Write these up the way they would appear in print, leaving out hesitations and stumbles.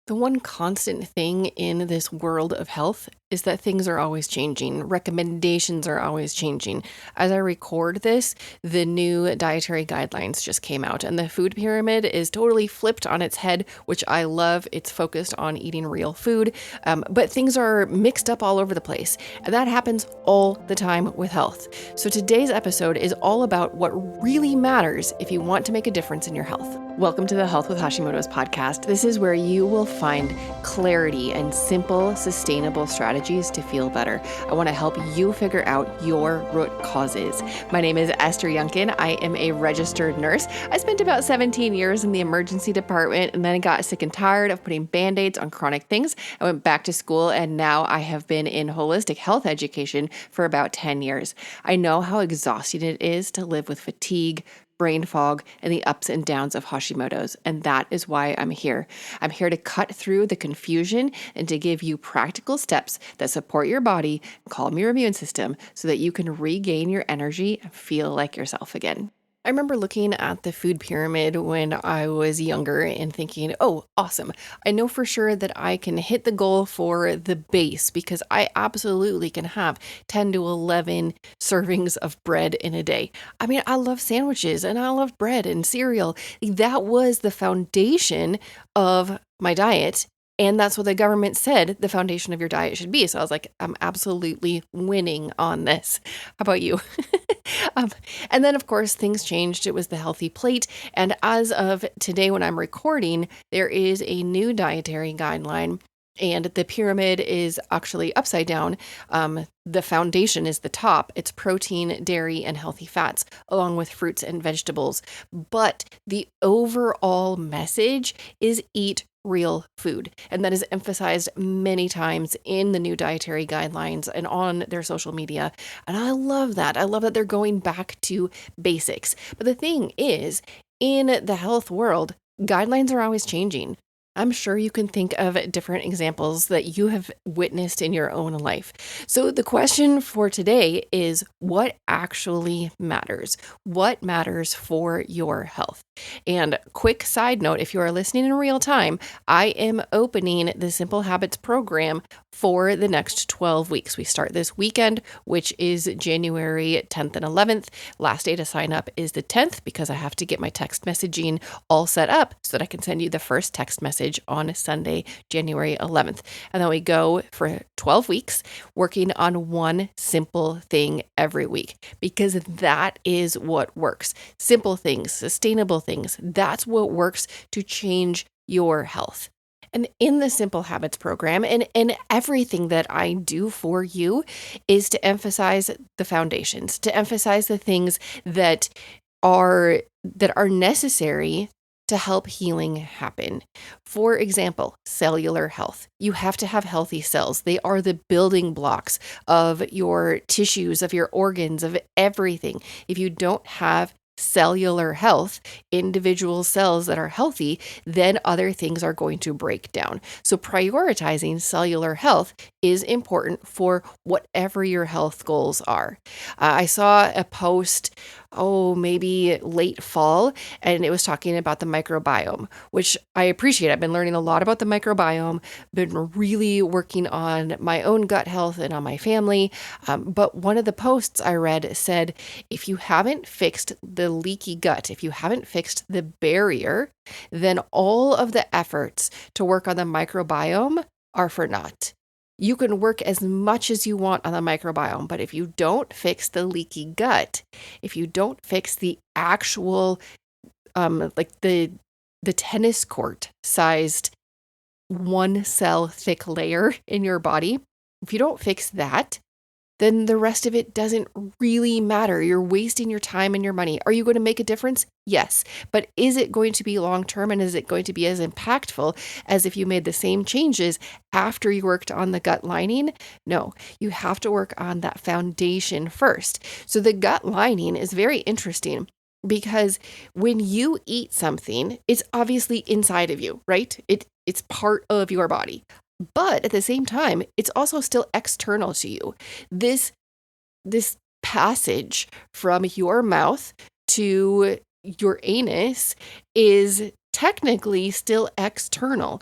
The one constant thing in this world of health is that things are always changing. Recommendations are always changing. As I record this, the new dietary guidelines just came out, and the food pyramid is totally flipped on its head, which I love. It's focused on eating real food, but things are mixed up all over the place. And that happens all the time with health. So today's episode is all about what really matters if you want to make a difference in your health. Welcome to the Health with Hashimoto's podcast. This is where you will find clarity and simple, sustainable strategies to feel better. I want to help you figure out your root causes. My name is Esther Youngkin. I am a registered nurse. I spent about 17 years in the emergency department, and then I got sick and tired of putting Band-Aids on chronic things. I went back to school, and now I have been in holistic health education for about 10 years. I know how exhausting it is to live with fatigue, brain fog, and the ups and downs of Hashimoto's. And that is why I'm here. I'm here to cut through the confusion and to give you practical steps that support your body and calm your immune system so that you can regain your energy and feel like yourself again. I remember looking at the food pyramid when I was younger and thinking, oh, awesome. I know for sure that I can hit the goal for the base because I absolutely can have 10 to 11 servings of bread in a day. I mean, I love sandwiches and I love bread and cereal. That was the foundation of my diet. And that's what the government said the foundation of your diet should be. So I was like, I'm absolutely winning on this. How about you? And then, of course, things changed. It was the healthy plate. And as of today, when I'm recording, there is a new dietary guideline. And the pyramid is actually upside down. The foundation is the top. It's protein, dairy, and healthy fats, along with fruits and vegetables. But the overall message is eat real food. And that is emphasized many times in the new dietary guidelines and on their social media. And I love that. I love that they're going back to basics. But the thing is, in the health world, guidelines are always changing. I'm sure you can think of different examples that you have witnessed in your own life. So the question for today is, what actually matters? What matters for your health? And quick side note, if you are listening in real time, I am opening the Simple Habits program for the next 12 weeks. We start this weekend, which is January 10th and 11th. Last day to sign up is the 10th because I have to get my text messaging all set up so that I can send you the first text message on Sunday, January 11th. And then we go for 12 weeks working on one simple thing every week because that is what works. Simple things, sustainable things, that's what works to change your health. And in the Simple Habits program and everything that I do for you is to emphasize the foundations, to emphasize the things that are necessary to help healing happen. For example, cellular health. You have to have healthy cells. They are the building blocks of your tissues, of your organs, of everything. If you don't have cellular health, individual cells that are healthy, then other things are going to break down. So prioritizing cellular health is important for whatever your health goals are. I saw a post, maybe late fall, and it was talking about the microbiome, which I appreciate. I've been learning a lot about the microbiome, been really working on my own gut health and on my family. But one of the posts I read said, if you haven't fixed the leaky gut, if you haven't fixed the barrier, then all of the efforts to work on the microbiome are for naught. You can work as much as you want on the microbiome, but if you don't fix the leaky gut, if you don't fix the actual, like the tennis court sized 1 cell thick layer in your body, if you don't fix that, then the rest of it doesn't really matter. You're wasting your time and your money. Are you going to make a difference? Yes. But is it going to be long-term, and is it going to be as impactful as if you made the same changes after you worked on the gut lining? No, you have to work on that foundation first. So the gut lining is very interesting because when you eat something, it's obviously inside of you, right? It's part of your body. But at the same time, it's also still external to you. This passage from your mouth to your anus is technically still external.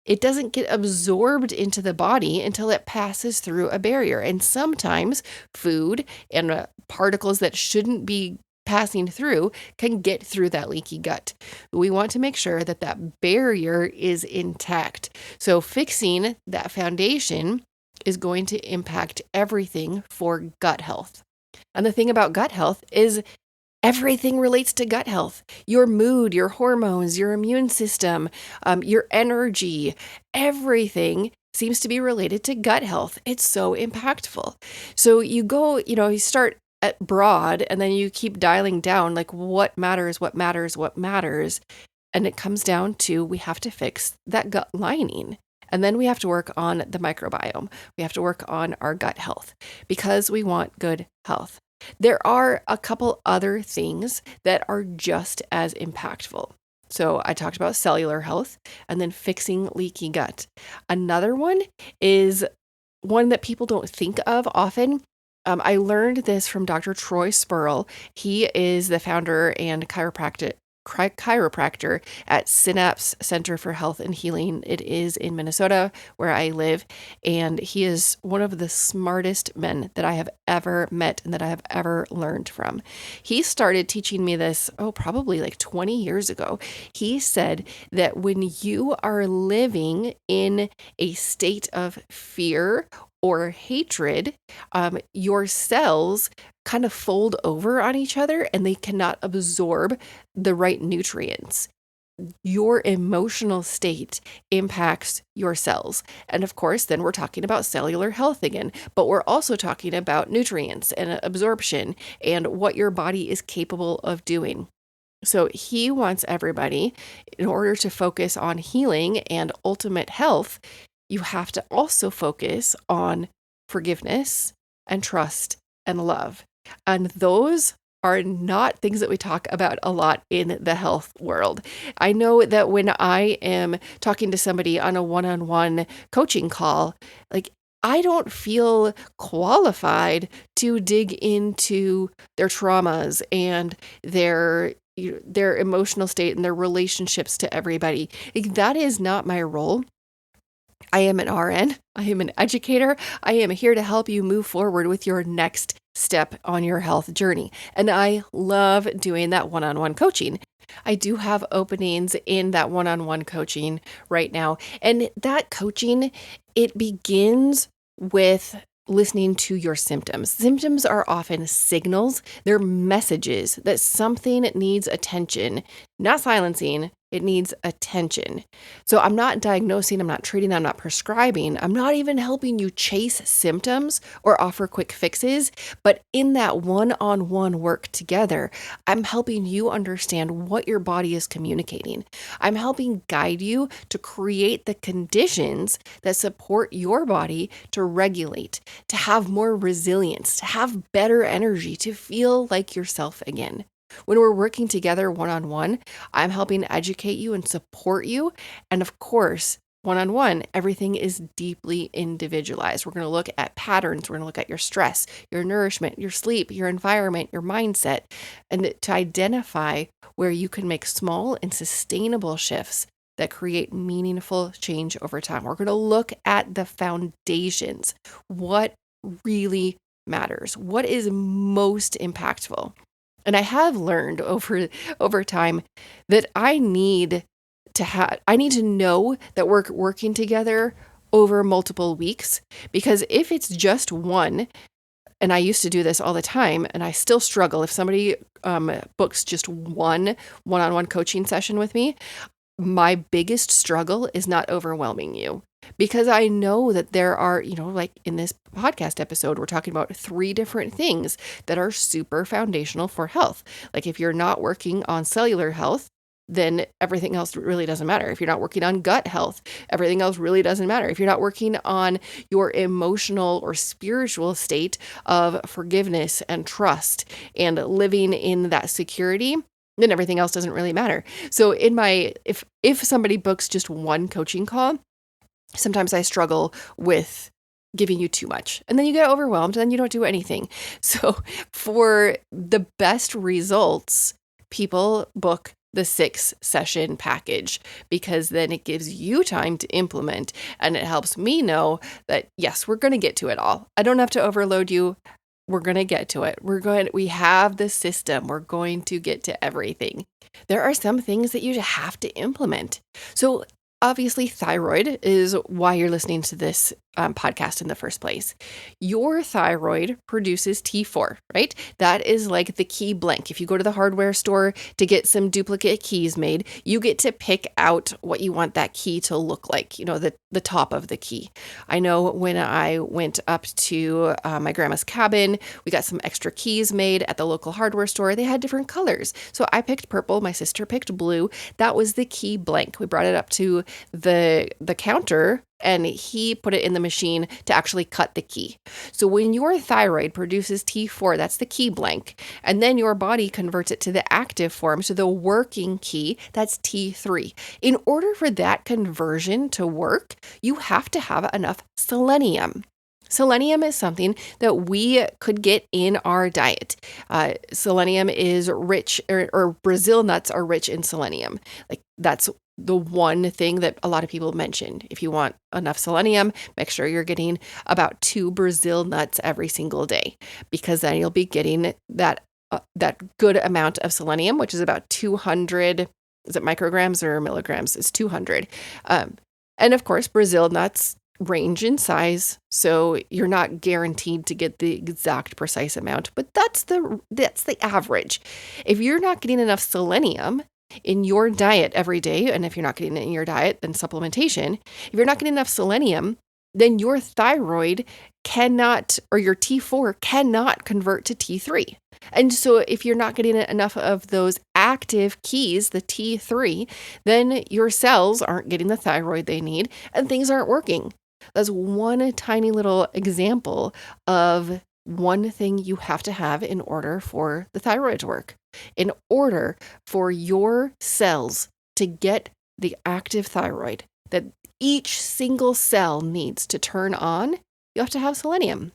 it doesn't get absorbed into the body until it passes through a barrier. And sometimes food and particles that shouldn't be passing through can get through that leaky gut. We want to make sure that that barrier is intact. So fixing that foundation is going to impact everything for gut health. And the thing about gut health is everything relates to gut health. Your mood, your hormones, your immune system, your energy, everything seems to be related to gut health. It's so impactful. So you go, you start at broad and then you keep dialing down like what matters, what matters, what matters. And it comes down to we have to fix that gut lining. And then we have to work on the microbiome. We have to work on our gut health because we want good health. There are a couple other things that are just as impactful. So I talked about cellular health and then fixing leaky gut. Another one is one that people don't think of often. I learned this from Dr. Troy Spurl. He is the founder and chiropractor at Synapse Center for Health and Healing. It is in Minnesota, where I live, and he is one of the smartest men that I have ever met and that I have ever learned from. He started teaching me this, probably like 20 years ago. He said that when you are living in a state of fear or hatred, your cells kind of fold over on each other and they cannot absorb the right nutrients. Your emotional state impacts your cells. And of course, then we're talking about cellular health again, but we're also talking about nutrients and absorption and what your body is capable of doing. So he wants everybody, in order to focus on healing and ultimate health, you have to also focus on forgiveness and trust and love. And those are not things that we talk about a lot in the health world. I know that when I am talking to somebody on a one-on-one coaching call, like I don't feel qualified to dig into their traumas and their emotional state and their relationships to everybody. Like, that is not my role. I am an RN. I am an educator. I am here to help you move forward with your next step on your health journey. And I love doing that one-on-one coaching. I do have openings in that one-on-one coaching right now. And that coaching, it begins with listening to your symptoms. Symptoms are often signals. They're messages that something needs attention, not silencing. It needs attention. So I'm not diagnosing, I'm not treating, I'm not prescribing. I'm not even helping you chase symptoms or offer quick fixes. But in that one-on-one work together, I'm helping you understand what your body is communicating. I'm helping guide you to create the conditions that support your body to regulate, to have more resilience, to have better energy, to feel like yourself again. When we're working together one-on-one, I'm helping educate you and support you. And of course, one-on-one, everything is deeply individualized. We're going to look at patterns. We're going to look at your stress, your nourishment, your sleep, your environment, your mindset, and to identify where you can make small and sustainable shifts that create meaningful change over time. We're going to look at the foundations. What really matters? What is most impactful? And I have learned over time that I need to know that we're working together over multiple weeks, because if it's just one, and I used to do this all the time, and I still struggle if somebody books just one-on-one coaching session with me, my biggest struggle is not overwhelming you. Because I know that there are, like in this podcast episode, we're talking about 3 different things that are super foundational for health. Like if you're not working on cellular health, then everything else really doesn't matter. If you're not working on gut health, everything else really doesn't matter. If you're not working on your emotional or spiritual state of forgiveness and trust and living in that security, then everything else doesn't really matter. So if somebody books just one coaching call, sometimes I struggle with giving you too much, and then you get overwhelmed and then you don't do anything. So for the best results, people book the 6-session package, because then it gives you time to implement, and it helps me know that, yes, we're going to get to it all. I don't have to overload you. We're going to get to it. We have the system. We're going to get to everything. There are some things that you have to implement. So obviously, thyroid is why you're listening to this podcast in the first place. Your thyroid produces T4, right? That is like the key blank. If you go to the hardware store to get some duplicate keys made, you get to pick out what you want that key to look like, the top of the key. I know when I went up to my grandma's cabin, we got some extra keys made at the local hardware store. They had different colors. So I picked purple. My sister picked blue. That was the key blank. We brought it up to the counter, and he put it in the machine to actually cut the key. So when your thyroid produces T4, that's the key blank, and then your body converts it to the active form, so the working key, that's T3. In order for that conversion to work, you have to have enough selenium. Selenium is something that we could get in our diet. Selenium is rich, or Brazil nuts are rich in selenium. Like, that's the one thing that a lot of people mentioned. If you want enough selenium, make sure you're getting about 2 Brazil nuts every single day, because then you'll be getting that good amount of selenium, which is about 200. Is it micrograms or milligrams? It's 200. And of course, Brazil nuts range in size, so you're not guaranteed to get the exact precise amount, but that's the average. If you're not getting enough selenium in your diet every day, and if you're not getting it in your diet, then supplementation. If you're not getting enough selenium, then your thyroid cannot, or your T4 cannot convert to T3. And so if you're not getting enough of those active keys, the T3, then your cells aren't getting the thyroid they need, and things aren't working. That's one tiny little example of one thing you have to have in order for the thyroid to work. In order for your cells to get the active thyroid that each single cell needs to turn on, you have to have selenium.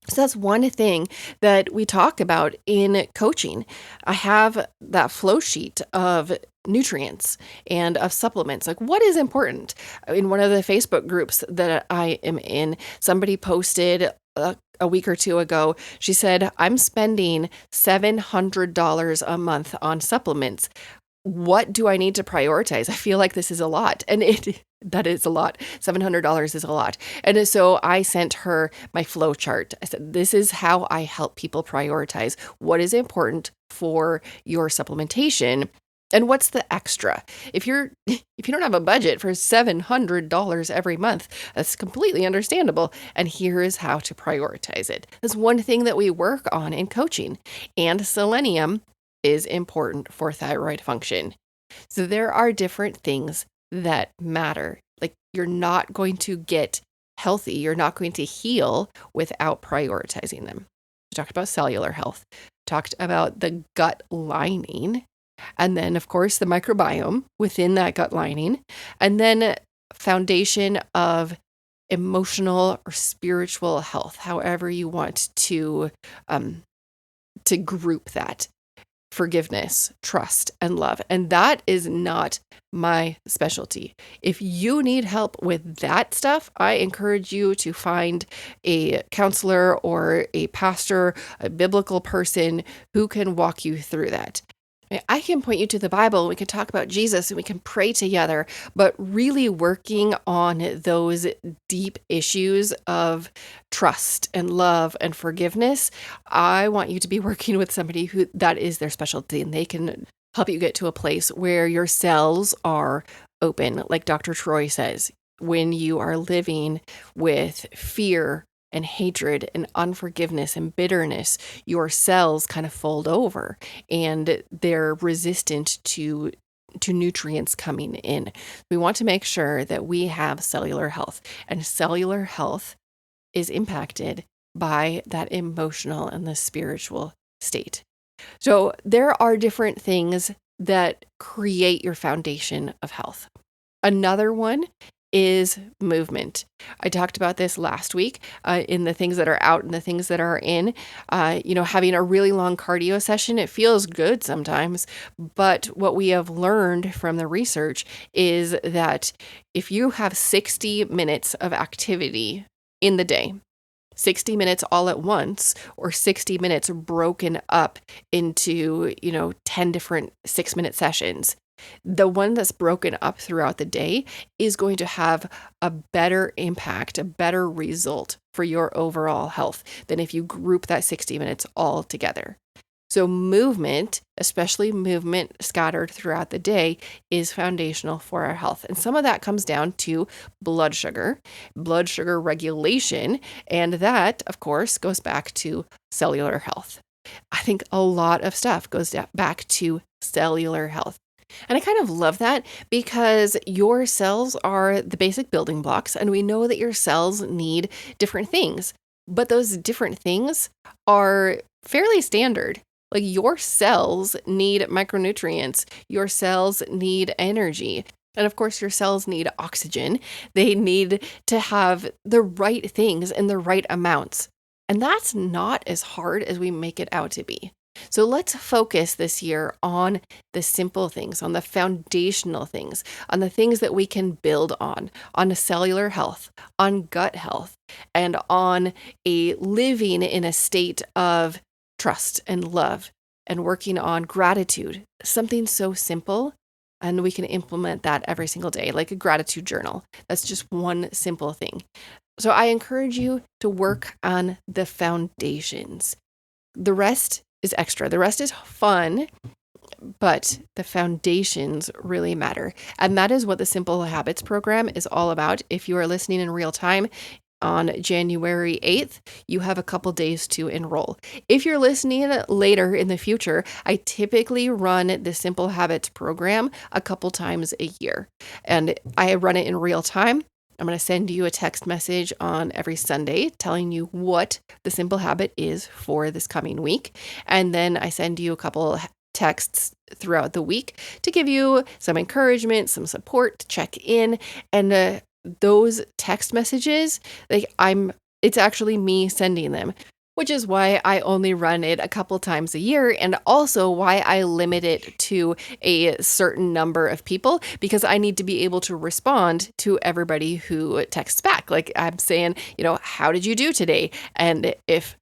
So that's one thing that we talk about in coaching. I have that flow sheet of nutrients and of supplements. Like, what is important? In one of the Facebook groups that I am in, somebody posted a week or two ago. She said, I'm spending $700 a month on supplements. What do I need to prioritize? I feel like this is a lot. And that is a lot. $700 is a lot. And so I sent her my flow chart. I said, this is how I help people prioritize what is important for your supplementation. And what's the extra? If you don't have a budget for $700 every month, that's completely understandable. And here is how to prioritize it. That's one thing that we work on in coaching. And selenium is important for thyroid function. So there are different things that matter. Like, you're not going to get healthy. You're not going to heal without prioritizing them. We talked about cellular health, talked about the gut lining, and then, of course, the microbiome within that gut lining, and then foundation of emotional or spiritual health, however you want to group that. Forgiveness, trust, and love. And that is not my specialty. If you need help with that stuff, I encourage you to find a counselor or a pastor, a biblical person who can walk you through that. I can point you to the Bible, we can talk about Jesus, and we can pray together, but really working on those deep issues of trust and love and forgiveness, I want you to be working with somebody who that is their specialty, and they can help you get to a place where your cells are open. Like Dr. Troy says, when you are living with fear and hatred and unforgiveness and bitterness, your cells kind of fold over and they're resistant to nutrients coming in. We want to make sure that we have cellular health, and cellular health is impacted by that emotional and the spiritual state. So there are different things that create your foundation of health. Another one is movement. I talked about this last week in the things that are out and the things that are in. Having a really long cardio session, it feels good sometimes. But what we have learned from the research is that if you have 60 minutes of activity in the day, 60 minutes all at once, or 60 minutes broken up into, 10 different 6-minute sessions, the one that's broken up throughout the day is going to have a better impact, a better result for your overall health than if you group that 60 minutes all together. So movement, especially movement scattered throughout the day, is foundational for our health. And some of that comes down to blood sugar regulation. And that, of course, goes back to cellular health. I think a lot of stuff goes back to cellular health. And I kind of love that because your cells are the basic building blocks, and we know that your cells need different things, but those different things are fairly standard. Like your cells need micronutrients, your cells need energy, and of course your cells need oxygen. They need to have the right things in the right amounts. And that's not as hard as we make it out to be. So let's focus this year on the simple things, on the foundational things, on the things that we can build on cellular health, on gut health, and on a living in a state of trust and love, and working on gratitude, something so simple. And we can implement that every single day, like a gratitude journal. That's just one simple thing. So I encourage you to work on the foundations. The rest is extra. The rest is fun, but the foundations really matter. And that is what the Simple Habits program is all about. If you are listening in real time, on January 8th, you have a couple days to enroll. If you're listening later in the future, I typically run the Simple Habits program a couple times a year, and I run it in real time. I'm going to send you a text message on every Sunday telling you what the simple habit is for this coming week. And then I send you a couple texts throughout the week to give you some encouragement, some support, to check in. And those text messages, it's actually me sending them, which is why I only run it a couple times a year, and also why I limit it to a certain number of people, because I need to be able to respond to everybody who texts back. Like I'm saying, how did you do today? And if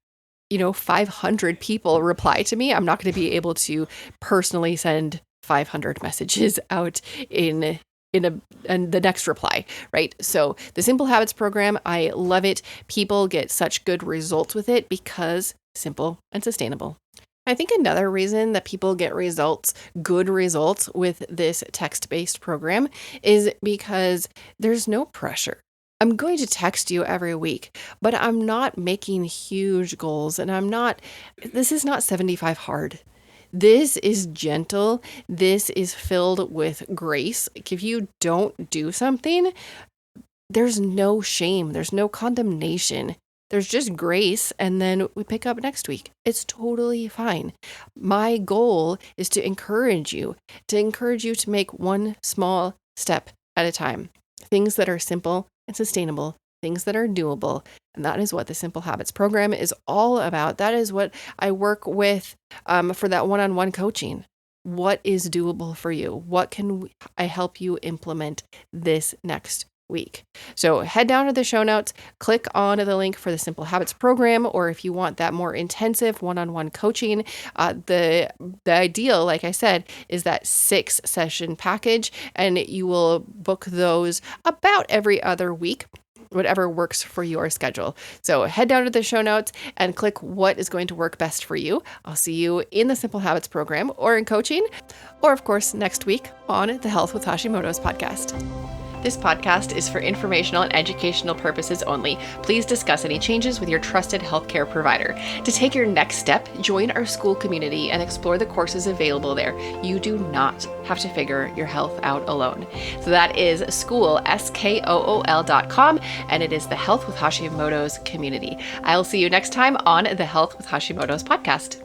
500 people reply to me, I'm not going to be able to personally send 500 messages out in the next reply, right? So the Simple Habits program, I love it. People get such good results with it because simple and sustainable. I think another reason that people get good results with this text-based program is because there's no pressure. I'm going to text you every week, but I'm not making huge goals, and this is not 75 hard. This is gentle. This is filled with grace. Like if you don't do something, there's no shame. There's no condemnation. There's just grace. And then we pick up next week. It's totally fine. My goal is to encourage you to make one small step at a time. Things that are simple and sustainable, things that are doable. And that is what the Simple Habits program is all about. That is what I work with for that one-on-one coaching. What is doable for you? What can I help you implement this next week? So head down to the show notes, click on the link for the Simple Habits program, or if you want that more intensive one-on-one coaching, the ideal, like I said, is that 6-session package, and you will book those about every other week, whatever works for your schedule. So head down to the show notes and click what is going to work best for you. I'll see you in the Simple Habits program or in coaching, or of course next week on the Health with Hashimoto's podcast. This podcast is for informational and educational purposes only. Please discuss any changes with your trusted healthcare provider. To take your next step, join our school community and explore the courses available there. You do not have to figure your health out alone. So that is school, SKOOL.com, and it is the Health with Hashimoto's community. I'll see you next time on the Health with Hashimoto's podcast.